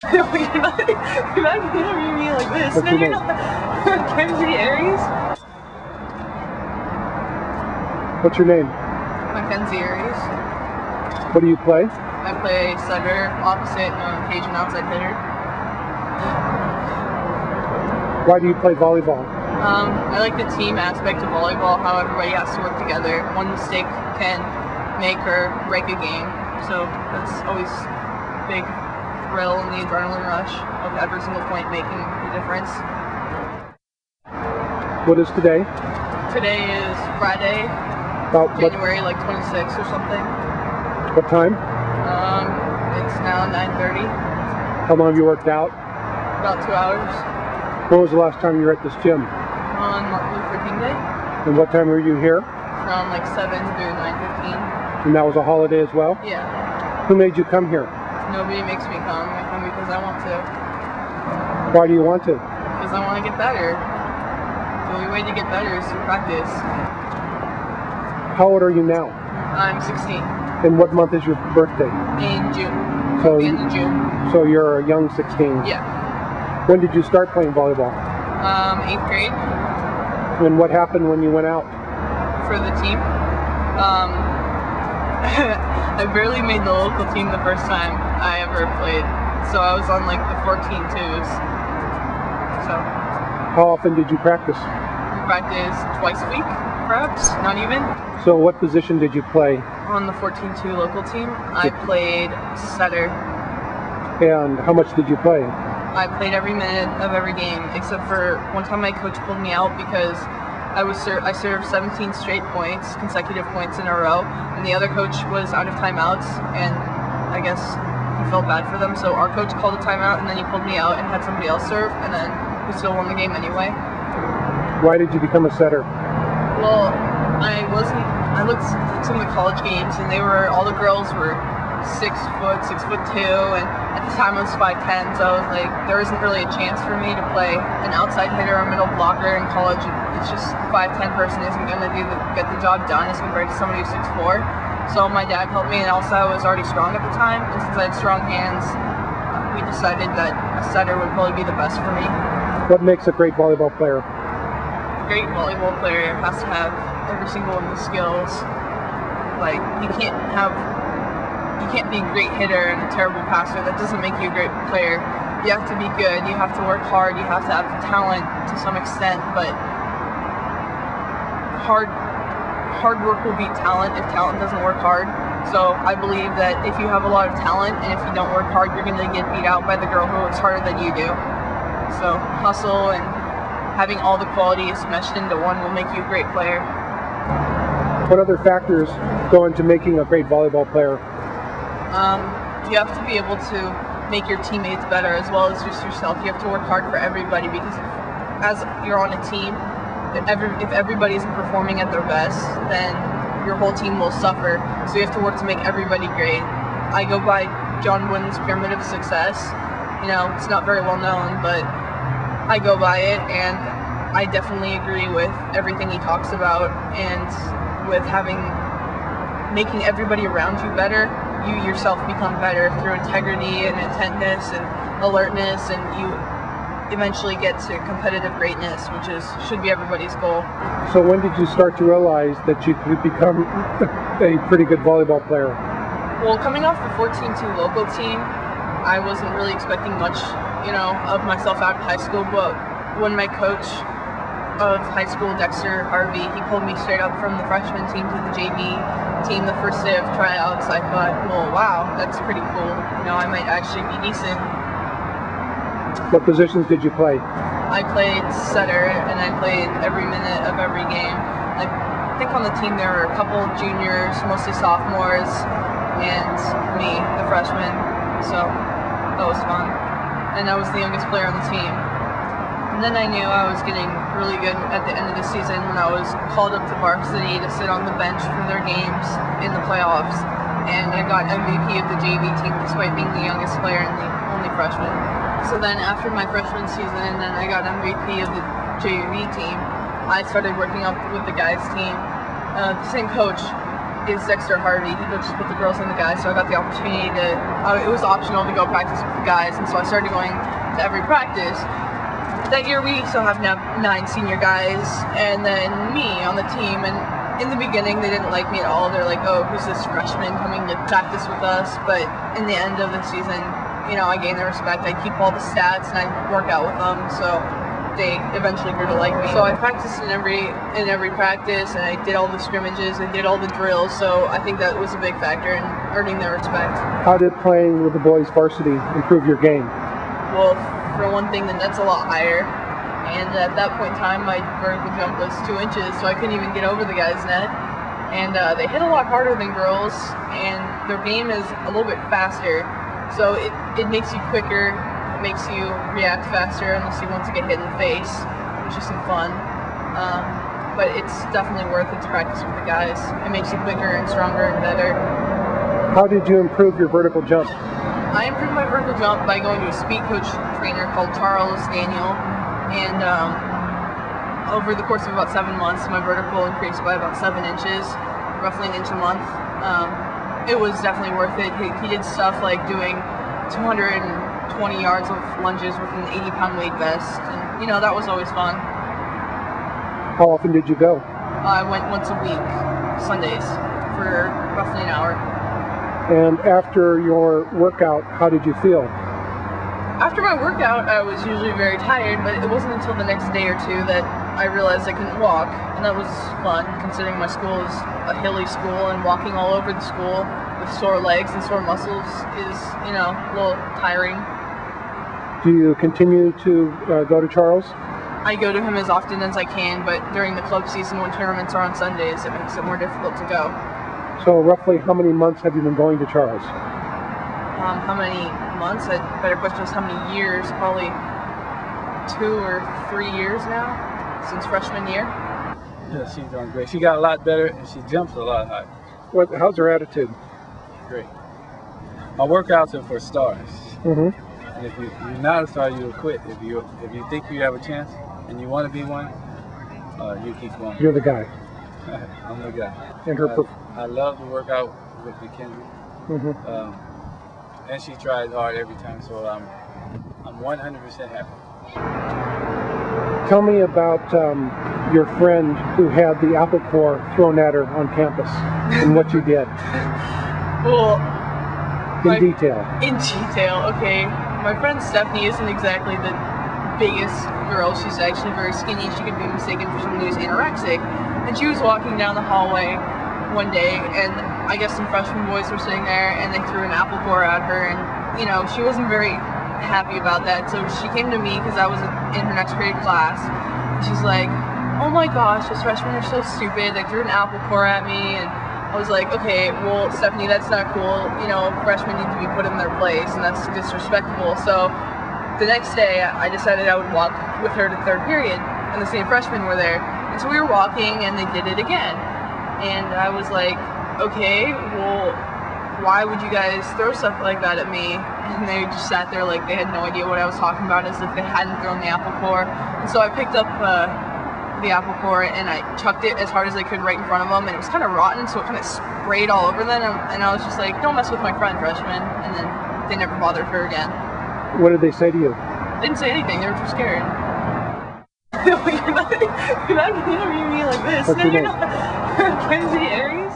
You're not interviewing me like this. What's No, your you're name? not. Kenzie Aries? What's your name? I'm Kenzie Aries. What do you play? I play setter, opposite, and on occasion outside hitter. Why do you play volleyball? I like the team aspect of volleyball, how everybody has to work together. One mistake can make or break a game, so that's always big thrill and the adrenaline rush of every single point making the difference. What is today? Today is Friday, About January like 26th or something. what time? It's now 9:30, How long have you worked out? about 2 hours When was the last time you were at this gym? on Martin Luther King Day And what time were you here? from like 7 to 9:15. And that was a holiday as well? Yeah, Who made you come here? nobody makes me come. I come because I want to. Why do you want to? Because I want to get better. The only way to get better is through practice. How old are you now? I'm 16 And what month is your birthday? in June. So, The end of June. so you're a young 16. Yeah. When did you start playing volleyball? 8th grade And what happened when you went out? for the team. I barely made the local team the first time I ever played. So I was on like the 14 twos. So How often did you practice? we practice twice a week, perhaps, not even. So what position did you play? On the 14-2 local team, I played setter. And how much did you play? I played every minute of every game, except for one time my coach pulled me out because I served 17 straight points, consecutive points in a row, and the other coach was out of timeouts, and I guess he felt bad for them, so our coach called a timeout, and then he pulled me out and had somebody else serve, and then we still won the game anyway. Why did you become a setter? Well, I looked at some of the college games, and all the girls were 6'2", and at the time I was 5'10", so I was like, there isn't really a chance for me to play an outside hitter or middle blocker in college. It's just 5'10" person isn't going to get the job done as compared to somebody who's 6'4". So my dad helped me, and also I was already strong at the time, and since I had strong hands, we decided that a setter would probably be the best for me. What makes a great volleyball player? A great volleyball player has to have every single one of the skills. Like, you can't be a great hitter and a terrible passer. That doesn't make you a great player. You have to be good, you have to work hard, you have to have talent to some extent, but hard work will beat talent if talent doesn't work hard. So I believe that if you have a lot of talent and if you don't work hard, you're going to get beat out by the girl who works harder than you do. So hustle and having all the qualities meshed into one will make you a great player. What other factors go into making a great volleyball player? You have to be able to make your teammates better as well as just yourself. You have to work hard for everybody because as you're on a team, if everybody isn't performing at their best, then your whole team will suffer. So you have to work to make everybody great. I go by John Wooden's Pyramid of Success. You know, it's not very well known, but I go by it, and I definitely agree with everything he talks about, and with making everybody around you better, you yourself become better through integrity and intentness and alertness, and you eventually get to competitive greatness, which should be everybody's goal. So when did you start to realize that you could become a pretty good volleyball player? Well, coming off the 14-2 local team, I wasn't really expecting much, of myself out of high school, but when my coach of high school, Dexter Harvey, he pulled me straight up from the freshman team to the JV team the first day of tryouts, I thought, well, wow, that's pretty cool. I might actually be decent. What positions did you play? I played setter, and I played every minute of every game. I think on the team there were a couple juniors, mostly sophomores, and me, the freshman, so that was fun. And I was the youngest player on the team. And then I knew I was getting really good at the end of the season when I was called up to varsity to sit on the bench for their games in the playoffs. And I got MVP of the JV team despite being the youngest player and the only freshman. So then after my freshman season, then I got MVP of the JV team. I started working up with the guys team, the same coach, is Dexter Harvey. He coaches with the girls and the guys, so I got the opportunity to, it was optional to go practice with the guys, and so I started going to every practice. That year we still have now 9 senior guys, and then me on the team, and in the beginning they didn't like me at all. They're like, oh, who's this freshman coming to practice with us? But in the end of the season, you know, I gained their respect. I keep all the stats and I work out with them, so they eventually grew to like me. So I practiced in every practice, and I did all the scrimmages, I did all the drills, so I think that was a big factor in earning their respect. How did playing with the boys varsity improve your game? Well, for one thing, the net's a lot higher, and at that point in time my vertical jump was 2 inches, so I couldn't even get over the guy's net. And they hit a lot harder than girls, and their game is a little bit faster, so it makes you quicker. Makes you react faster unless you want to get hit in the face, which is some fun. But it's definitely worth it to practice with the guys. It makes you quicker and stronger and better. How did you improve your vertical jump? I improved my vertical jump by going to a speed coach trainer called Charles Daniel, and over the course of about 7 months, my vertical increased by about 7 inches, roughly an inch a month. It was definitely worth it. He did stuff like doing 220 yards of lunges with an 80-pound weight vest, and you know, that was always fun. How often did you go? I went once a week, Sundays, for roughly an hour. And after your workout, how did you feel? After my workout, I was usually very tired, but it wasn't until the next day or two that I realized I couldn't walk, and that was fun, considering my school is a hilly school, and walking all over the school with sore legs and sore muscles is, you know, a little tiring. Do you continue to go to Charles? I go to him as often as I can, but during the club season, when tournaments are on Sundays, it makes it more difficult to go. So roughly how many months have you been going to Charles? How many months? A better question is how many years? Probably 2 or 3 years now, since freshman year. Yeah, she's doing great. She got a lot better, and she jumps a lot higher. How's her attitude? Great. My workouts are for stars. Mm-hmm. And if you're not a star, you'll quit. If you think you have a chance and you want to be one, you keep going. You're the guy. I'm the guy. And I love to work out with Kenzie. Mm-hmm. And she tries hard every time, so I'm 100% happy. Tell me about your friend who had the apple core thrown at her on campus and what you did. Well, in detail. In detail, okay. My friend Stephanie isn't exactly the biggest girl. She's actually very skinny. She could be mistaken for someone who's anorexic. And she was walking down the hallway one day, and I guess some freshman boys were sitting there, and they threw an apple core at her, and you know, she wasn't very happy about that. So she came to me because I was in her next grade class. And she's like, "Oh my gosh, those freshmen are so stupid. They threw an apple core at me." And I was like, okay, well, Stephanie, that's not cool. You know, freshmen need to be put in their place, and that's disrespectful. So the next day, I decided I would walk with her to third period, and the same freshmen were there. And so we were walking, and they did it again. And I was like, okay, well, why would you guys throw stuff like that at me? And they just sat there like they had no idea what I was talking about, as if they hadn't thrown the apple core. And so I picked up the apple core, and I chucked it as hard as I could right in front of them, and it was kind of rotten, so it kind of sprayed all over them, and I was just like, don't mess with my friend, freshman. And then they never bothered her again. What did they say to you? They didn't say anything. They were too scared. You're not interviewing me like this. What's No, your you're name? not. Kenzie Aries.